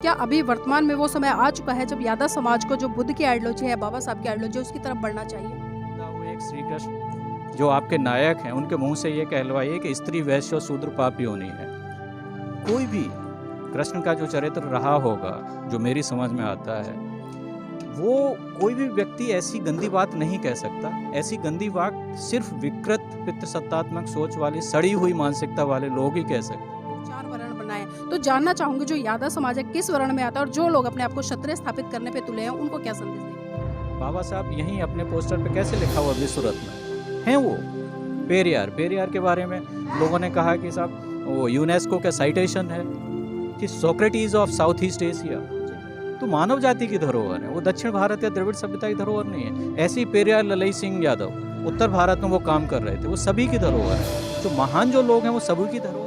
क्या अभी वर्तमान में वो समय आ चुका है जब यादव समाज को जो बुद्ध की आइडियोलॉजी है, बाबा साहब की आइडियोलॉजी, उसकी तरफ बढ़ना चाहिए? वो एक श्री कृष्ण जो आपके नायक हैं, उनके मुंह से ये कहलवाइए कि स्त्री वैश्य और शूद्र पापी होनी है। कोई भी कृष्ण का जो चरित्र रहा होगा, जो मेरी समझ में आता है, वो कोई भी व्यक्ति ऐसी गंदी बात नहीं कह सकता। ऐसी गंदी बात सिर्फ विकृत पितृसत्तात्मक सोच वाली, सड़ी हुई मानसिकता वाले लोग ही कह सकते। 4 वर्ण बनाए, तो जानना चाहूंगी जो यादव समाज है किस वर्ण में आता है और जो लोग अपने आप को क्षत्रिय स्थापित करने पे तुले हैं उनको क्या संदेश देंगे? बाबा साहब यहीं अपने पोस्टर पे कैसे लिखा हुआ विश्व रत्न हैं वो। पेरियार के बारे में लोगों ने कहा कि साहब वो यूनेस्को का साइटेशन है कि Socrates of south east Asia, तो मानव जाति की धरोहर है वो। दक्षिण भारत या द्रविड़ सभ्यता की धरोहर नहीं है। ऐसे ही पेरियार ललई सिंह यादव उत्तर भारत में वो काम कर रहे थे, वो सभी की धरोहर है। जो महान जो लोग हैं वो सभी की धरोहर।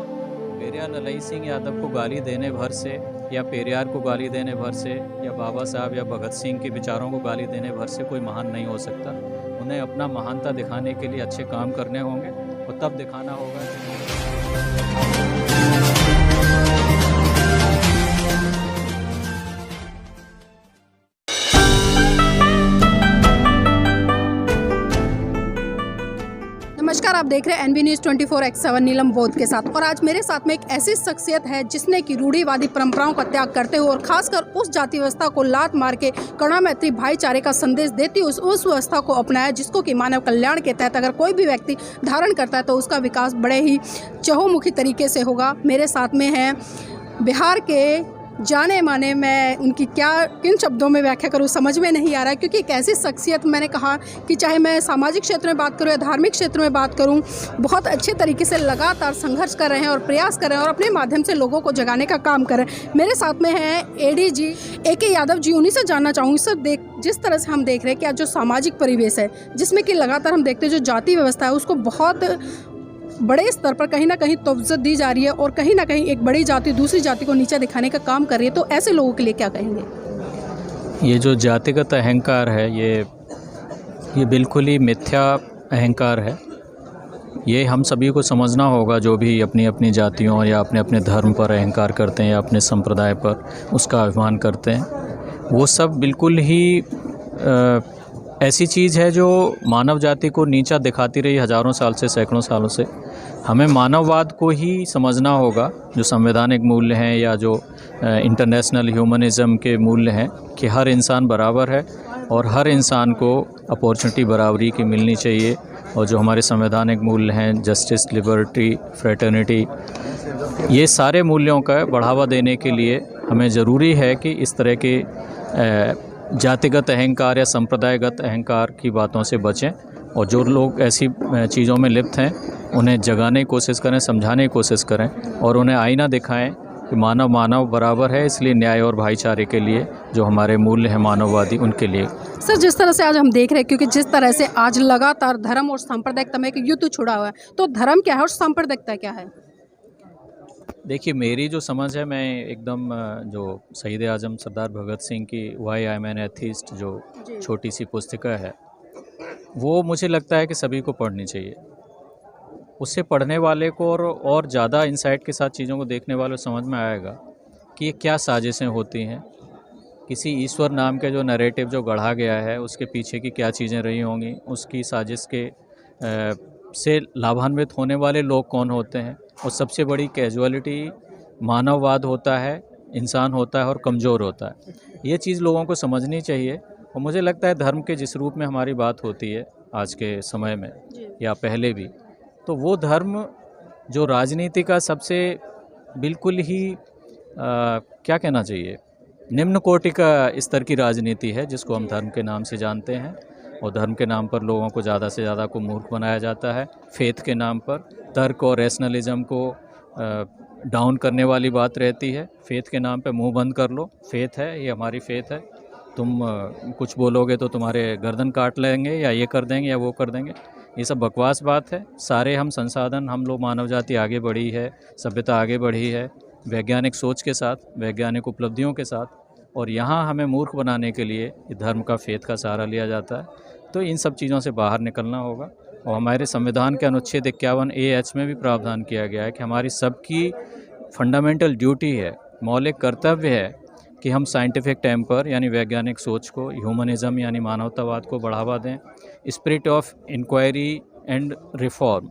पेरियार ललई सिंह यादव को गाली देने भर से, या पेरियार को गाली देने भर से, या बाबा साहब या भगत सिंह के विचारों को गाली देने भर से कोई महान नहीं हो सकता। उन्हें अपना महानता दिखाने के लिए अच्छे काम करने होंगे और तब दिखाना होगा। नमस्कार, आप देख रहे हैं NB न्यूज़ 24/7 नीलम बोध के साथ। और आज मेरे साथ में एक ऐसी शख्सियत है जिसने कि रूढ़िवादी परंपराओं का त्याग करते हुए और खासकर उस जाति व्यवस्था को लात मार के करुणा मैत्री भाईचारे का संदेश देती उस व्यवस्था को अपनाया जिसको कि मानव कल्याण के तहत अगर कोई भी व्यक्ति धारण करता है तो उसका विकास बड़े ही चहुमुखी तरीके से होगा। मेरे साथ में हैं बिहार के जाने माने, मैं उनकी किन शब्दों में व्याख्या करूं समझ में नहीं आ रहा है, क्योंकि एक ऐसी शख्सियत, मैंने कहा कि चाहे मैं सामाजिक क्षेत्र में बात करूं या धार्मिक क्षेत्र में बात करूं, बहुत अच्छे तरीके से लगातार संघर्ष कर रहे हैं और प्रयास कर रहे हैं और अपने माध्यम से लोगों को जगाने का काम कर रहे हैं। मेरे साथ में हैं AD AK यादव जी। उन्हीं से जानना चाहूँगी सर, जिस तरह से हम देख रहे हैं कि आज जो सामाजिक परिवेश है जिसमें कि लगातार हम देखते हैं जो जाति व्यवस्था है उसको बहुत बड़े स्तर पर कहीं ना कहीं तवज्जो दी जा रही है और कहीं ना कहीं एक बड़ी जाति दूसरी जाति को नीचा दिखाने का काम कर रही है, तो ऐसे लोगों के लिए क्या कहेंगे? ये जो जातिगत अहंकार है, ये बिल्कुल ही मिथ्या अहंकार है। ये हम सभी को समझना होगा, जो भी अपनी अपनी जातियों या अपने अपने धर्म पर अहंकार करते हैं या अपने संप्रदाय पर उसका अभिमान करते हैं, वो सब बिल्कुल ही ऐसी चीज़ है जो मानव जाति को नीचा दिखाती रही हज़ारों साल से, सैकड़ों सालों से। हमें मानववाद को ही समझना होगा, जो संवैधानिक मूल्य हैं या जो इंटरनेशनल ह्यूमनिज़्म के मूल्य हैं कि हर इंसान बराबर है और हर इंसान को अपॉर्चुनिटी बराबरी की मिलनी चाहिए। और जो हमारे संवैधानिक मूल्य हैं, जस्टिस, लिबर्टी, फ्रेटर्निटी, ये सारे मूल्यों का बढ़ावा देने के लिए हमें ज़रूरी है कि इस तरह के जातिगत अहंकार या संप्रदायगत अहंकार की बातों से बचें। और जो लोग ऐसी चीज़ों में लिप्त हैं उन्हें जगाने की कोशिश करें, समझाने की कोशिश करें और उन्हें आईना दिखाएं कि मानव बराबर है, इसलिए न्याय और भाईचारे के लिए जो हमारे मूल्य हैं मानववादी, उनके लिए। सर, जिस तरह से आज हम देख रहे हैं, क्योंकि जिस तरह से आज लगातार धर्म और सांप्रदायिकता में एक युद्ध छुड़ा हुआ है, तो धर्म क्या है और सांप्रदायिकता क्या है? देखिए, मेरी जो समझ है, मैं एकदम जो शहीद आज़म सरदार भगत सिंह की why I am an atheist जो छोटी सी पुस्तिका है, वो मुझे लगता है कि सभी को पढ़नी चाहिए। उससे पढ़ने वाले को और ज़्यादा इंसाइट के साथ चीज़ों को देखने वाले को समझ में आएगा कि ये क्या साजिशें होती हैं। किसी ईश्वर नाम के जो नैरेटिव जो गढ़ा गया है उसके पीछे की क्या चीज़ें रही होंगी, उसकी साजिश के से लाभान्वित होने वाले लोग कौन होते हैं। और सबसे बड़ी कैजुअलिटी मानववाद होता है, इंसान होता है और कमज़ोर होता है। ये चीज़ लोगों को समझनी चाहिए। और मुझे लगता है धर्म के जिस रूप में हमारी बात होती है आज के समय में या पहले भी, तो वो धर्म जो राजनीति का सबसे बिल्कुल ही क्या कहना चाहिए, निम्न कोटि का स्तर की राजनीति है, जिसको हम धर्म के नाम से जानते हैं। और धर्म के नाम पर लोगों को ज़्यादा से ज़्यादा को मूर्ख बनाया जाता है। फेथ के नाम पर तर्क और रैशनलिज्म को डाउन करने वाली बात रहती है। फेथ के नाम पे मुंह बंद कर लो, फेथ है, ये हमारी फेथ है, तुम कुछ बोलोगे तो तुम्हारे गर्दन काट लेंगे या ये कर देंगे या वो कर देंगे। ये सब बकवास बात है। सारे हम संसाधन, हम लोग, मानव जाति आगे बढ़ी है, सभ्यता आगे बढ़ी है वैज्ञानिक सोच के साथ, वैज्ञानिक उपलब्धियों के साथ, और यहाँ हमें मूर्ख बनाने के लिए धर्म का, फेथ का सहारा लिया जाता है। तो इन सब चीज़ों से बाहर निकलना होगा। और हमारे संविधान के अनुच्छेद 51A(h) में भी प्रावधान किया गया है कि हमारी सबकी फंडामेंटल ड्यूटी है, मौलिक कर्तव्य है कि हम साइंटिफिक टेम्पर यानी वैज्ञानिक सोच को, ह्यूमनिज़म यानी मानवतावाद को बढ़ावा दें, spirit of inquiry and reform,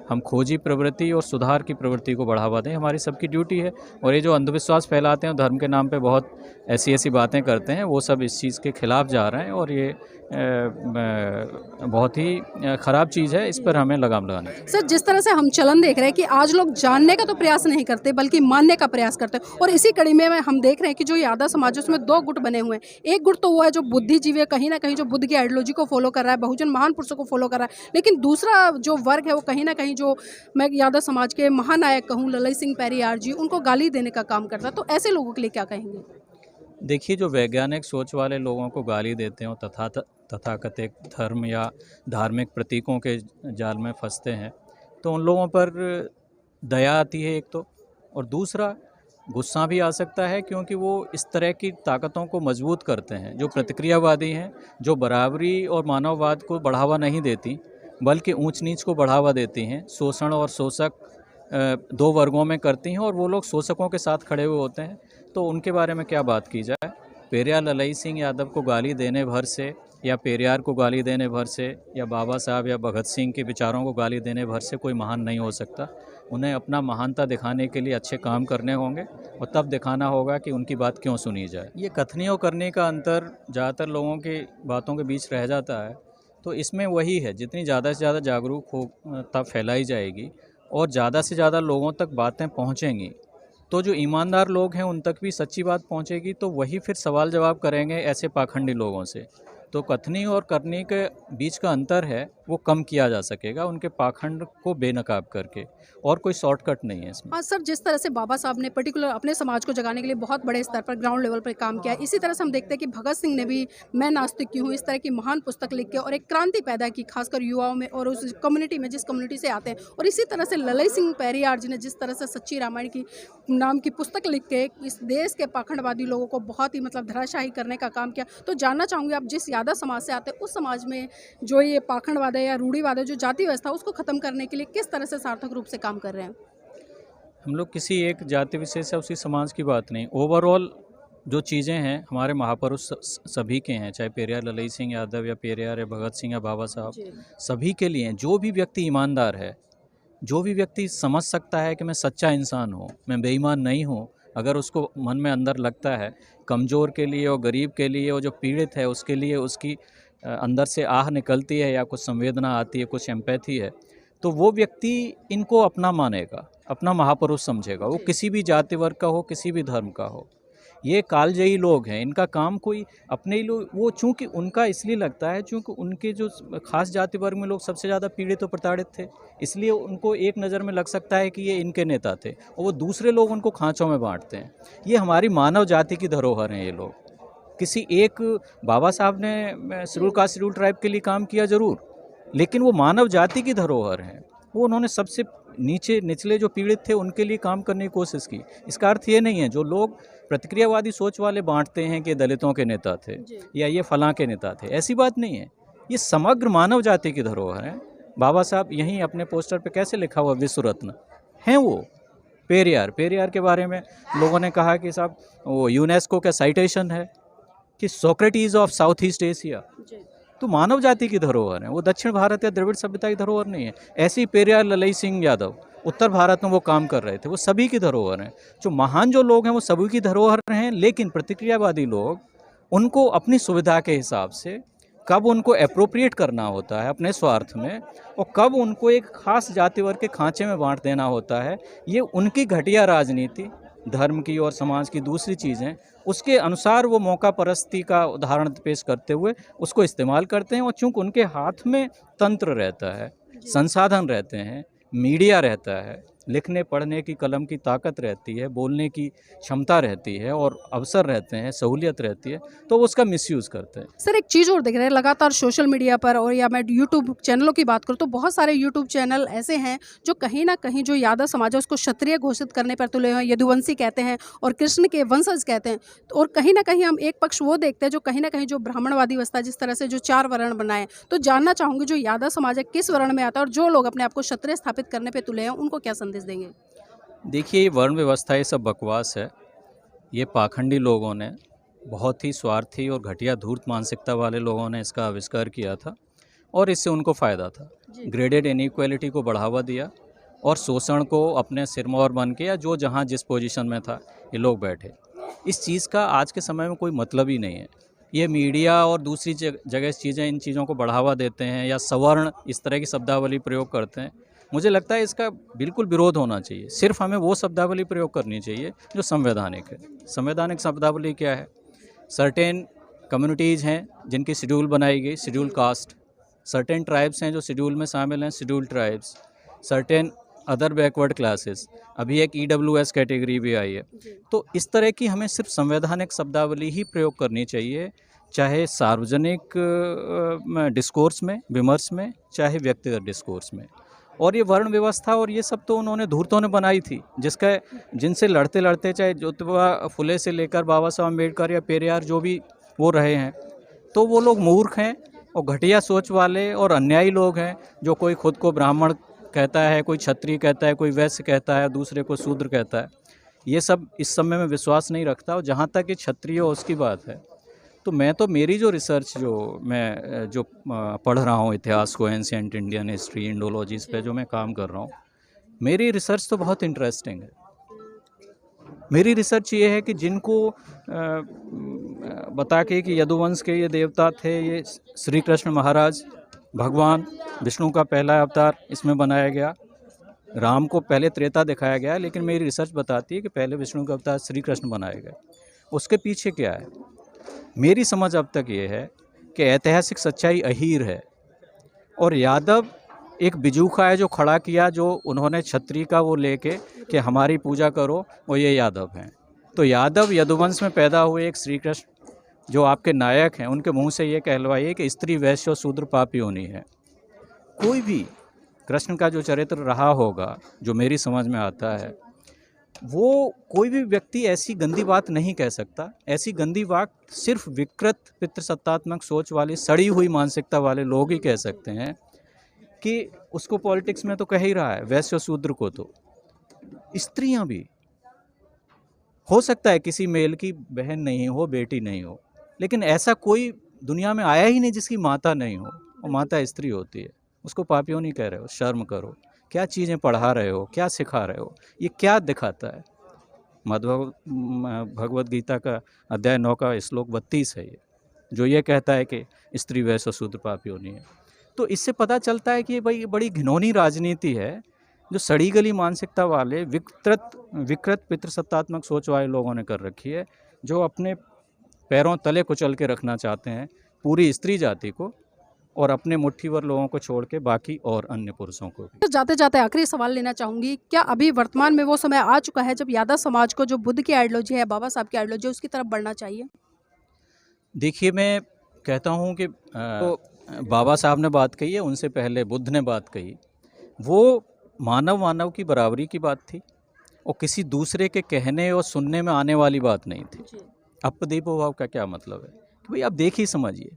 हम खोजी प्रवृत्ति और सुधार की प्रवृत्ति को बढ़ावा दें, हमारी सबकी ड्यूटी है। और ये जो अंधविश्वास फैलाते हैं, धर्म के नाम पे बहुत ऐसी ऐसी बातें करते हैं, वो सब इस चीज़ के खिलाफ जा रहे हैं और ये बहुत ही ख़राब चीज़ है, इस पर हमें लगाम लगाना चाहिए। सर, जिस तरह से हम चलन देख रहे हैं कि आज लोग जानने का तो प्रयास नहीं करते बल्कि मानने का प्रयास करते हैं, और इसी कड़ी में हम देख रहे हैं कि जो यादव समाज है उसमें दो गुट बने हुए हैं। एक गुट तो वो है जो बुद्धिजीवी है, कहीं ना कहीं जो बुद्ध की आइडियोलॉजी को फॉलो कर रहा है, बहुजन महान पुरुषों को फॉलो कर रहा है, लेकिन दूसरा जो वर्ग है वो कहीं ना कहीं जो मैं यादव समाज के महानायक कहूँ ललई सिंह पेरियार जी, उनको गाली देने का काम करता है। तो ऐसे लोगों के लिए क्या कहेंगे? देखिए, जो वैज्ञानिक सोच वाले लोगों को गाली देते हैं और तथाकथित धर्म या धार्मिक प्रतीकों के जाल में फंसते हैं, तो उन लोगों पर दया आती है एक तो, और दूसरा गुस्सा भी आ सकता है, क्योंकि वो इस तरह की ताकतों को मजबूत करते हैं जो प्रतिक्रियावादी हैं, जो बराबरी और मानववाद को बढ़ावा नहीं देती बल्कि ऊंच नीच को बढ़ावा देती हैं, शोषण और शोषक दो वर्गों में करती हैं और वो लोग शोषकों के साथ खड़े हुए होते हैं। तो उनके बारे में क्या बात की जाए। पेरियार ललई सिंह यादव को गाली देने भर से, या पेरियार को गाली देने भर से, या बाबा साहब या भगत सिंह के विचारों को गाली देने भर से कोई महान नहीं हो सकता। उन्हें अपना महानता दिखाने के लिए अच्छे काम करने होंगे और तब दिखाना होगा कि उनकी बात क्यों सुनी जाए। ये कथनी और करने का अंतर ज़्यादातर लोगों की बातों के बीच रह जाता है। तो इसमें वही है, जितनी ज़्यादा से ज़्यादा जागरूकता फैलाई जाएगी और ज़्यादा से ज़्यादा लोगों तक बातें पहुँचेंगी, तो जो ईमानदार लोग हैं उन तक भी सच्ची बात पहुंचेगी, तो वही फिर सवाल जवाब करेंगे ऐसे पाखंडी लोगों से। तो कथनी और करनी के बीच का अंतर है वो कम किया जा सकेगा उनके पाखंड को बेनकाब करके, और कोई शॉर्टकट नहीं है इसमें। हाँ सर, जिस तरह से बाबा साहब ने पर्टिकुलर अपने समाज को जगाने के लिए बहुत बड़े स्तर पर ग्राउंड लेवल पर काम किया है, इसी तरह से हम देखते हैं कि भगत सिंह ने भी मैं नास्तिक क्यों हूँ इस तरह की महान पुस्तक लिख के और एक क्रांति पैदा की, खासकर युवाओं में और उस कम्युनिटी में जिस कम्युनिटी से आते हैं। और इसी तरह से ललई सिंह पेरियार जी ने जिस तरह से सच्ची रामायण की नाम की पुस्तक लिख के इस देश के पाखंडवादी लोगों को बहुत ही धराशायी करने का काम किया। तो जानना चाहूँगी, आप जिस यादव समाज से आते हैं उस समाज में जो ये पाखंडवाद है या रूढ़िवाद है, जो जाति व्यवस्था, उसको खत्म करने के लिए किस तरह से सार्थक रूप से काम कर रहे हैं? हम लोग किसी एक जाति विशेष या उसी समाज की बात नहीं, ओवरऑल जो चीज़ें हैं हमारे महापुरुष सभी के हैं, चाहे पेरियार ललई सिंह यादव या पेरियार या भगत सिंह या बाबा साहब, सभी के लिए। जो भी व्यक्ति ईमानदार है, जो भी व्यक्ति समझ सकता है कि मैं सच्चा इंसान हूँ, मैं बेईमान नहीं हूँ, अगर उसको मन में अंदर लगता है कमज़ोर के लिए और गरीब के लिए और जो पीड़ित है उसके लिए उसकी अंदर से आह निकलती है या कुछ संवेदना आती है, कुछ एम्पैथी है, तो वो व्यक्ति इनको अपना मानेगा, अपना महापुरुष समझेगा। वो किसी भी जाति वर्ग का हो, किसी भी धर्म का हो। ये कालजयी लोग हैं, इनका काम कोई अपने ही लोग, वो चूँकि उनका इसलिए लगता है चूँकि उनके जो खास जाति वर्ग में लोग सबसे ज़्यादा पीड़ित और प्रताड़ित थे, इसलिए उनको एक नज़र में लग सकता है कि ये इनके नेता थे, और वो दूसरे लोग उनको खाँचों में बांटते हैं। ये हमारी मानव जाति की धरोहर हैं ये लोग। किसी एक बाबा साहब ने शेड्यूल कास्ट शेड्यूल ट्राइब के लिए काम किया ज़रूर, लेकिन वो मानव जाति की धरोहर हैं। वो उन्होंने सबसे निचले जो पीड़ित थे उनके लिए काम करने की कोशिश की। इसका अर्थ ये नहीं है जो लोग प्रतिक्रियावादी सोच वाले बांटते हैं कि दलितों के नेता थे या ये फलां के नेता थे, ऐसी बात नहीं है। ये समग्र मानव जाति की धरोहर है। बाबा साहब यहीं अपने पोस्टर पे कैसे लिखा हुआ विश्व रत्न हैं वो। पेरियार के बारे में लोगों ने कहा कि साहब वो यूनेस्को का साइटेशन है कि Socrates of south east Asia. तो मानव जाति की धरोहर है वो, दक्षिण भारत या द्रविड़ सभ्यता की धरोहर नहीं है। ऐसे ही पेरियार ललई सिंह यादव उत्तर भारत में वो काम कर रहे थे, वो सभी की धरोहर हैं। जो महान जो लोग हैं वो सभी की धरोहर हैं, लेकिन प्रतिक्रियावादी लोग उनको अपनी सुविधा के हिसाब से कब उनको एप्रोप्रिएट करना होता है अपने स्वार्थ में और कब उनको एक खास जाति वर्ग के खांचे में बांट देना होता है, ये उनकी घटिया राजनीति, धर्म की और समाज की दूसरी चीज़ें, उसके अनुसार वो मौका परस्ती का उदाहरण पेश करते हुए उसको इस्तेमाल करते हैं। और चूँकि उनके हाथ में तंत्र रहता है, संसाधन रहते हैं, मीडिया रहता है, लिखने पढ़ने की कलम की ताकत रहती है, बोलने की क्षमता रहती है और अवसर रहते हैं, सहूलियत रहती है, तो वो उसका मिसयूज़ करते हैं। सर, एक चीज़ और देख रहे हैं लगातार सोशल मीडिया पर, और या मैं यूट्यूब चैनलों की बात करूँ तो बहुत सारे यूट्यूब चैनल ऐसे हैं जो कहीं ना कहीं जो यादव समाज है उसको क्षत्रिय घोषित करने पर तुले हैं, यदुवंशी कहते हैं और कृष्ण के वंशज कहते हैं। और कहीं ना कहीं हम एक पक्ष वो देखते हैं जो कहीं ना कहीं जो ब्राह्मणवादी व्यवस्था जिस तरह से जो 4 वर्ण बनाए। तो जानना चाहूँगी जो यादव समाज है किस वर्ण में आता है और जो लोग अपने आप को क्षत्रिय स्थापित करने पर तुले हैं उनको क्या संदेश देंगे? देखिए, ये वर्ण व्यवस्था ये सब बकवास है। ये पाखंडी लोगों ने, बहुत ही स्वार्थी और घटिया धूर्त मानसिकता वाले लोगों ने इसका आविष्कार किया था और इससे उनको फ़ायदा था। ग्रेडेड इनइक्वालिटी को बढ़ावा दिया और शोषण को अपने सिरमौर बन के, या जो जहाँ जिस पोजीशन में था ये लोग बैठे। इस चीज़ का आज के समय में कोई मतलब ही नहीं है। ये मीडिया और दूसरी जगह चीज़ें इन चीज़ों को बढ़ावा देते हैं या सवर्ण इस तरह की शब्दावली प्रयोग करते हैं। मुझे लगता है इसका बिल्कुल विरोध होना चाहिए। सिर्फ हमें वो शब्दावली प्रयोग करनी चाहिए जो संवैधानिक है। संवैधानिक शब्दावली क्या है? सर्टेन कम्युनिटीज़ हैं जिनकी शेड्यूल बनाई गई, शेड्यूल कास्ट। सर्टेन ट्राइब्स हैं जो शेड्यूल में शामिल हैं, schedule tribes. Certain other backward classes, अभी एक EWS कैटेगरी भी आई है। तो इस तरह की हमें सिर्फ संवैधानिक शब्दावली ही प्रयोग करनी चाहिए, चाहे सार्वजनिक डिस्कोर्स में, विमर्श में, चाहे व्यक्तिगत डिस्कोर्स में। और ये वर्ण व्यवस्था और ये सब तो उन्होंने धूर्तों ने बनाई थी, जिनसे लड़ते लड़ते चाहे ज्योतिबा फुले से लेकर बाबा साहब अम्बेडकर या पेरियार जो भी वो रहे हैं, तो वो लोग मूर्ख हैं और घटिया सोच वाले और अन्यायी लोग हैं। जो कोई खुद को ब्राह्मण कहता है, कोई क्षत्रिय कहता है, कोई वैश्य कहता है, दूसरे को शूद्र कहता है, ये सब इस समय में विश्वास नहीं रखता। और जहाँ तक ये क्षत्रिय हो उसकी बात है, तो मेरी जो रिसर्च जो पढ़ रहा हूँ इतिहास को, एंशिएंट इंडियन हिस्ट्री, इंडोलॉजीज़ पे जो मैं काम कर रहा हूँ, मेरी रिसर्च तो बहुत इंटरेस्टिंग है। मेरी रिसर्च ये है कि जिनको बता के कि यदुवंश के ये देवता थे, ये श्री कृष्ण महाराज, भगवान विष्णु का पहला अवतार इसमें बनाया गया। राम को पहले त्रेता दिखाया गया, लेकिन मेरी रिसर्च बताती है कि पहले विष्णु का अवतार श्री कृष्ण बनाए गए। उसके पीछे क्या है? मेरी समझ अब तक ये है कि ऐतिहासिक सच्चाई अहीर है और यादव एक बिजूखा है जो खड़ा किया, जो उन्होंने क्षत्रिय का वो लेके कि हमारी पूजा करो, वो ये यादव हैं। तो यादव यदुवंश में पैदा हुए एक श्री कृष्ण जो आपके नायक हैं, उनके मुंह से ये कहलवाइए कि स्त्री वैश्य और शूद्र पापी होनी है। कोई भी कृष्ण का जो चरित्र रहा होगा, जो मेरी समझ में आता है, वो कोई भी व्यक्ति ऐसी गंदी बात नहीं कह सकता। ऐसी गंदी बात सिर्फ विकृत पितृसत्तात्मक सोच वाली, सड़ी हुई मानसिकता वाले लोग ही कह सकते हैं। कि उसको पॉलिटिक्स में तो कह ही रहा है, वैश्य शूद्र को तो स्त्रियां भी। हो सकता है किसी मेल की बहन नहीं हो, बेटी नहीं हो, लेकिन ऐसा कोई दुनिया में आया ही नहीं जिसकी माता नहीं हो, और माता स्त्री होती है। उसको पापियों नहीं कह रहे हो, शर्म करो। क्या चीज़ें पढ़ा रहे हो, क्या सिखा रहे हो, ये क्या दिखाता है? भगवद गीता का अध्याय 9 का श्लोक 32 है ये, जो ये कहता है कि स्त्री वैश्य शूद्र पापी होनी है। तो इससे पता चलता है कि भाई बड़ी घिनौनी राजनीति है जो सड़ी गली मानसिकता वाले विकृत पितृसत्तात्मक सोच वाले लोगों ने कर रखी है, जो अपने पैरों तले कुचल के रखना चाहते हैं पूरी स्त्री जाति को और अपने मुट्ठीभर लोगों को छोड़ के बाकी और अन्य पुरुषों को भी। जाते जाते आखिरी सवाल लेना चाहूँगी, क्या अभी वर्तमान में वो समय आ चुका है जब यादव समाज को जो बुद्ध की आइडियोलॉजी है, बाबा साहब की आइडियोलॉजी है, उसकी तरफ बढ़ना चाहिए? देखिए, मैं कहता हूँ कि बाबा साहब ने बात कही है, उनसे पहले बुद्ध ने बात कही। वो मानव की बराबरी की बात थी और किसी दूसरे के कहने और सुनने में आने वाली बात नहीं थी। अपदीपो भाव का क्या मतलब है कि भाई आप देखिए समझिए,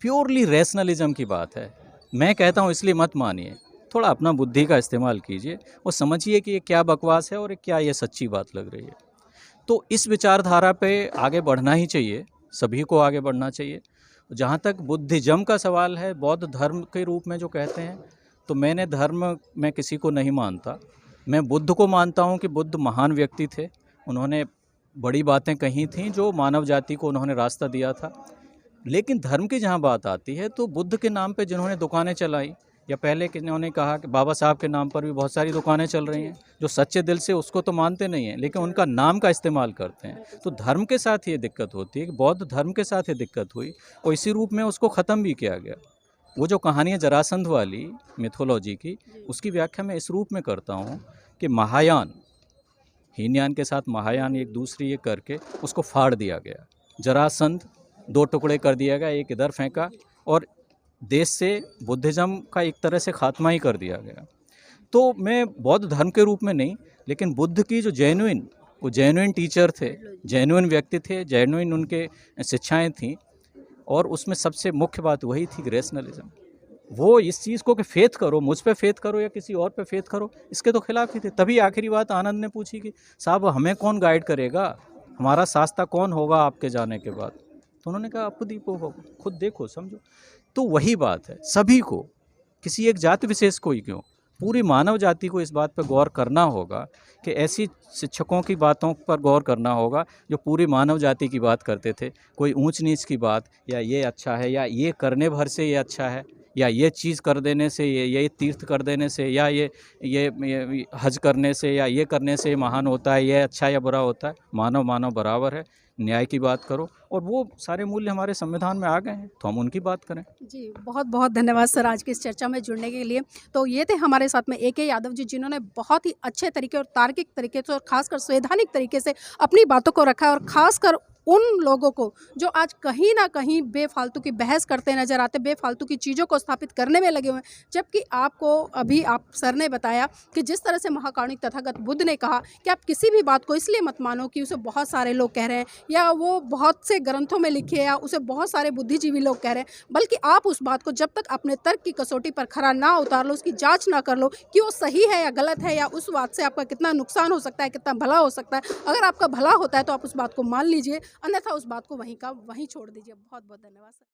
प्योरली रैशनलिज्म की बात है। मैं कहता हूँ इसलिए मत मानिए, थोड़ा अपना बुद्धि का इस्तेमाल कीजिए और समझिए कि ये क्या बकवास है और क्या ये सच्ची बात लग रही है। तो इस विचारधारा पे आगे बढ़ना ही चाहिए, सभी को आगे बढ़ना चाहिए। जहाँ तक बुद्धिज्म का सवाल है, बौद्ध धर्म के रूप में जो कहते हैं, तो मैंने धर्म में किसी को नहीं मानता। मैं बुद्ध को मानता हूँ कि बुद्ध महान व्यक्ति थे, उन्होंने बड़ी बातें कही थीं जो मानव जाति को उन्होंने रास्ता दिया था। लेकिन धर्म की जहाँ बात आती है तो बुद्ध के नाम पे जिन्होंने दुकानें चलाई, या पहले किन्होंने कहा कि बाबा साहब के नाम पर भी बहुत सारी दुकानें चल रही हैं, जो सच्चे दिल से उसको तो मानते नहीं हैं लेकिन उनका नाम का इस्तेमाल करते हैं। तो धर्म के साथ ये दिक्कत होती है कि बौद्ध धर्म के साथ ये दिक्कत हुई और इसी रूप में उसको ख़त्म भी किया गया। वो जो कहानी है जरासंध वाली मिथोलॉजी की, उसकी व्याख्या मैं इस रूप में करता हूँ कि महायान, हीनयान के साथ महायान एक दूसरी ये करके उसको फाड़ दिया गया। जरासंध 2 टुकड़े कर दिया गया, एक इधर फेंका और देश से बुद्धिज़्म का एक तरह से खात्मा ही कर दिया गया। तो मैं बौद्ध धर्म के रूप में नहीं, लेकिन बुद्ध की जो जेन्युइन टीचर थे, जेन्युइन व्यक्ति थे, जेन्युइन उनके शिक्षाएं थीं, और उसमें सबसे मुख्य बात वही थी कि रैशनलिज्म। वो इस चीज़ को कि फेथ करो, मुझ पे फेथ करो या किसी और पे फेथ करो, इसके तो खिलाफ ही थे। तभी आखिरी बात आनंद ने पूछी कि साहब हमें कौन गाइड करेगा, हमारा शास्ता कौन होगा आपके जाने के बाद? तो उन्होंने कहा अपदीपो होगा, खुद देखो समझो। तो वही बात है, सभी को, किसी एक जाति विशेष को ही क्यों, पूरी मानव जाति को इस बात पर गौर करना होगा कि ऐसी शिक्षकों की बातों पर गौर करना होगा जो पूरी मानव जाति की बात करते थे। कोई ऊंच नीच की बात, या ये अच्छा है, या ये करने भर से ये अच्छा है, या ये चीज़ कर देने से, ये तीर्थ कर देने से, या ये हज करने से, या ये करने से महान होता है, ये अच्छा या बुरा होता है। मानव मानव बराबर है, न्याय की बात करो, और वो सारे मूल्य हमारे संविधान में आ गए हैं, तो हम उनकी बात करें। जी, बहुत बहुत धन्यवाद सर आज की इस चर्चा में जुड़ने के लिए। तो ये थे हमारे साथ में AK यादव जी, जिन्होंने बहुत ही अच्छे तरीके और तार्किक तरीके से और ख़ासकर संवैधानिक तरीके से अपनी बातों को रखा है, और ख़ासकर उन लोगों को जो आज कहीं न कहीं बेफ़ालतू की बहस करते नज़र आते, बेफ़ालतू की चीज़ों को स्थापित करने में लगे हुए हैं। जबकि आपको अभी आप सर ने बताया कि जिस तरह से महाकारुणिक तथागत बुद्ध ने कहा कि आप किसी भी बात को इसलिए मत मानो कि उसे बहुत सारे लोग कह रहे हैं, या वो बहुत से ग्रंथों में लिखे है, या उसे बहुत सारे बुद्धिजीवी लोग कह रहे हैं, बल्कि आप उस बात को जब तक अपने तर्क की कसौटी पर खरा ना उतार लो, उसकी जाँच ना कर लो कि वो सही है या गलत है, या उस बात से आपका कितना नुकसान हो सकता है, कितना भला हो सकता है। अगर आपका भला होता है तो आप उस बात को मान लीजिए, अन्यथा उस बात को वहीं का वहीं छोड़ दीजिए। बहुत बहुत धन्यवाद सर।